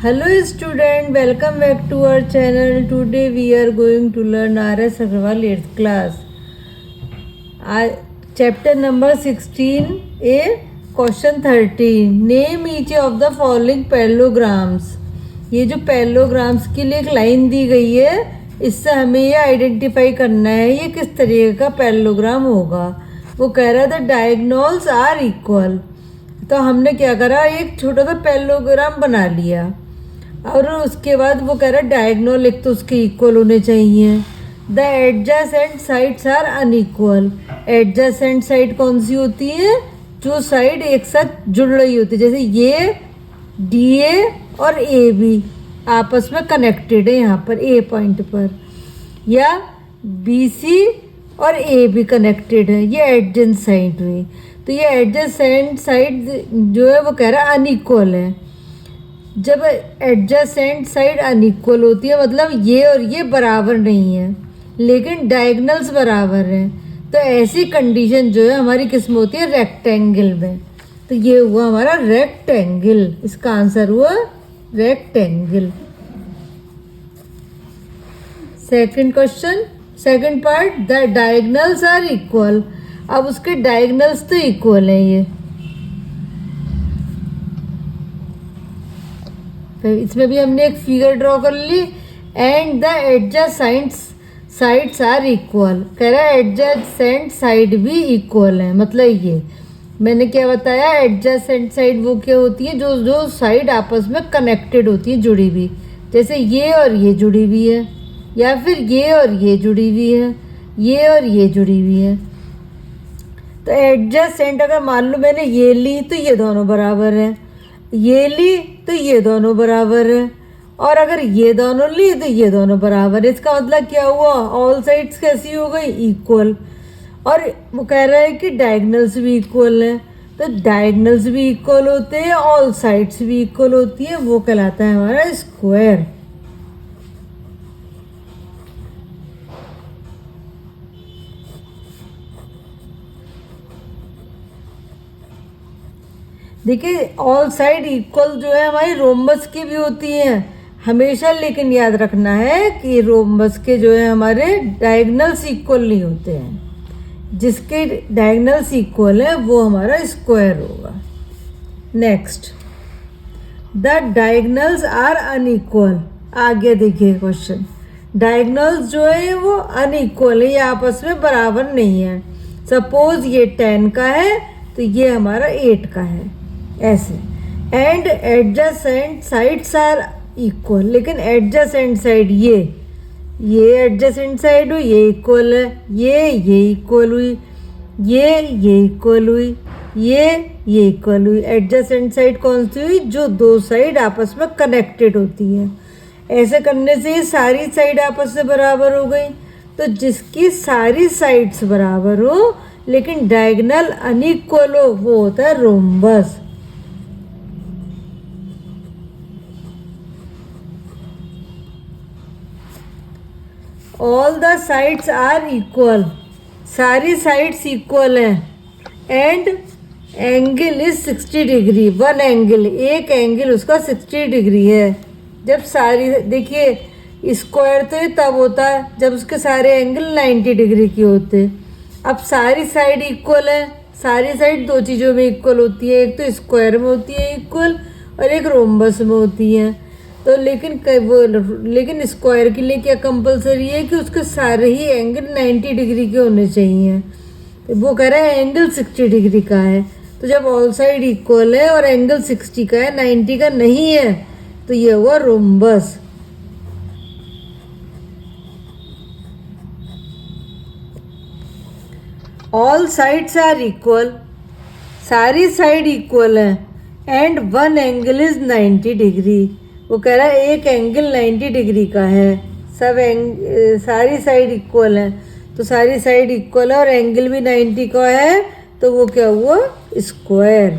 Hello student, welcome back to our channel. Today we are going to learn R.S. Agrawal 8th class. Chapter number 16, A question 13. Name each of the following parallelograms. ये जो parallelograms के लिए एक line दी गई है, इससे हमें ये आइडेंटिफाई करना है ये किस तरीके का पैरेललोग्राम होगा। वो कह रहा था डायगोनल्स आर इक्वल, तो हमने क्या करा, एक छोटा सा पैरेललोग्राम बना लिया और उसके बाद वो कह रहा है डायगोनल एक तो उसके इक्वल होने चाहिए। The adjacent sides are unequal. Adjacent side कौन सी होती है? जो साइड एक साथ जुड़ रही होती है, जैसे ये डी ए और ए बी आपस में कनेक्टेड है यहाँ पर ए पॉइंट पर, या बी सी और ए बी कनेक्टेड है, ये एडजेंट साइड हुई। तो ये एडजेसेंट साइड जो है वो कह रहा है अनइक्वल है। जब एडजेसेंट साइड अनइक्वल होती है मतलब ये और ये बराबर नहीं है, लेकिन डायगोनल्स बराबर हैं, तो ऐसी कंडीशन जो है हमारी किस में होती है? रेक्टेंगल में। तो ये हुआ हमारा रेक्टेंगल, इसका आंसर हुआ rectangle. Second question, second part, the diagonals are equal. अब उसके डायगोनल्स तो इक्वल है ये, इसमें भी हमने एक फिगर ड्रॉ कर ली। And the adjacent sides are equal, कह रहा है एडजेसेंट साइड भी इक्वल है। मतलब ये मैंने क्या बताया, एडजेसेंट साइड वो क्या होती है, जो जो साइड आपस में कनेक्टेड होती है, जुड़ी हुई, जैसे ये और ये जुड़ी हुई है, या फिर ये और ये जुड़ी हुई है, ये और ये जुड़ी हुई है। तो एडजेसेंट अगर मान लो मैंने ये ली तो ये दोनों बराबर हैं, ये ली तो ये दोनों बराबर है, और अगर ये दोनों ली तो ये दोनों बराबर है। इसका मतलब क्या हुआ? ऑल साइड्स कैसी हो गई? इक्वल। और वो कह रहा है कि डायगोनल्स भी इक्वल है, तो डायगोनल्स भी इक्वल होते हैं, ऑल साइड्स भी इक्वल होती है, वो कहलाता है हमारा स्क्वायर। देखिए ऑल साइड इक्वल जो है हमारी रोम्बस की भी होती है हमेशा, लेकिन याद रखना है कि रोम्बस के जो है हमारे डायगोनल्स इक्वल नहीं होते हैं। जिसके डायगोनल्स इक्वल है वो हमारा स्क्वायर होगा। Next, the diagonals are unequal. आगे देखिए क्वेश्चन, डायगोनल्स जो है वो अनइक्वल है, ये आपस में बराबर नहीं है। सपोज ये 10 का है तो ये हमारा 8 का है, ऐसे। And adjacent sides are equal, लेकिन एडजेसेंट साइड ये एडजेसेंट साइड हुई, ये इक्वल है, ये इक्वल हुई, ये इक्वल हुई, ये इक्वल हुई। एडजेसेंट साइड कौन सी हुई? जो दो साइड आपस में कनेक्टेड होती है। ऐसे करने से सारी साइड आपस में बराबर हो गई। तो जिसकी सारी साइड्स बराबर हो लेकिन डायगोनल अनइक्वल हो वो होता है rhombus. All the sides are equal, सारी साइड्स इक्वल हैं। And angle is 60 degree, one angle, एक एंगल उसका 60 डिग्री है। जब सारी, देखिए स्क्वायर तो ये तब होता है जब उसके सारे एंगल 90 डिग्री के होते हैं। अब सारी साइड इक्वल है, सारी साइड दो चीज़ों में इक्वल होती है, एक तो स्क्वायर में होती है इक्वल और एक रोम्बस में होती है। तो लेकिन स्क्वायर के लिए क्या कंपलसरी है कि उसके सारे ही एंगल 90 डिग्री के होने चाहिए। तो वो कह रहा है एंगल 60 डिग्री का है, तो जब ऑल साइड इक्वल है और एंगल 60 का है, 90 का नहीं है, तो ये हुआ rhombus. All sides are equal, सारी साइड इक्वल है। And one angle is 90 degree, वो कह रहा है एक एंगल 90 डिग्री का है। सारी साइड इक्वल है, तो सारी साइड इक्वल है और एंगल भी 90 का है, तो वो क्या हुआ? स्क्वायर।